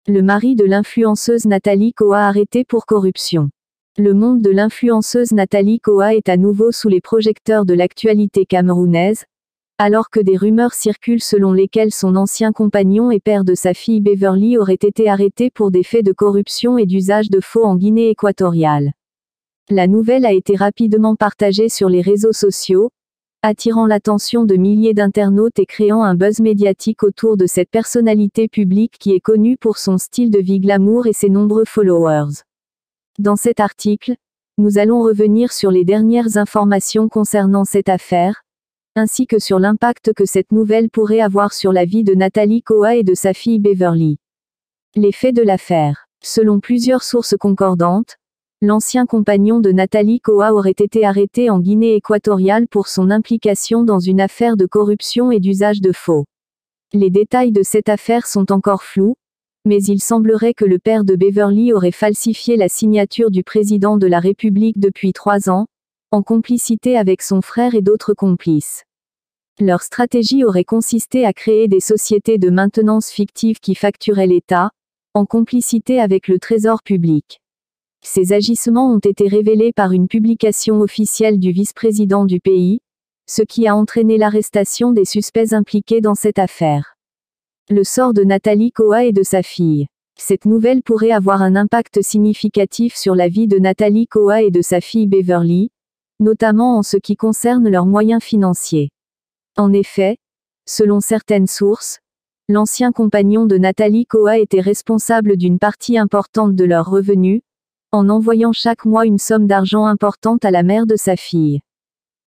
Le mari de l'influenceuse Nathalie Koa arrêté pour corruption. Le monde de l'influenceuse Nathalie Koa est à nouveau sous les projecteurs de l'actualité camerounaise, alors que des rumeurs circulent selon lesquelles son ancien compagnon et père de sa fille Beverly aurait été arrêté pour des faits de corruption et d'usage de faux en Guinée équatoriale. La nouvelle a été rapidement partagée sur les réseaux sociaux, attirant l'attention de milliers d'internautes et créant un buzz médiatique autour de cette personnalité publique qui est connue pour son style de vie glamour et ses nombreux followers. Dans cet article, nous allons revenir sur les dernières informations concernant cette affaire, ainsi que sur l'impact que cette nouvelle pourrait avoir sur la vie de Nathalie Koa et de sa fille Beverly. Les faits de l'affaire. Selon plusieurs sources concordantes, l'ancien compagnon de Nathalie Koa aurait été arrêté en Guinée équatoriale pour son implication dans une affaire de corruption et d'usage de faux. Les détails de cette affaire sont encore flous, mais il semblerait que le père de Beverly aurait falsifié la signature du président de la République depuis 3 ans, en complicité avec son frère et d'autres complices. Leur stratégie aurait consisté à créer des sociétés de maintenance fictives qui facturaient l'État, en complicité avec le Trésor public. Ces agissements ont été révélés par une publication officielle du vice-président du pays, ce qui a entraîné l'arrestation des suspects impliqués dans cette affaire. Le sort de Nathalie Koa et de sa fille. Cette nouvelle pourrait avoir un impact significatif sur la vie de Nathalie Koa et de sa fille Beverly, notamment en ce qui concerne leurs moyens financiers. En effet, selon certaines sources, l'ancien compagnon de Nathalie Koa était responsable d'une partie importante de leurs revenus, en envoyant chaque mois une somme d'argent importante à la mère de sa fille.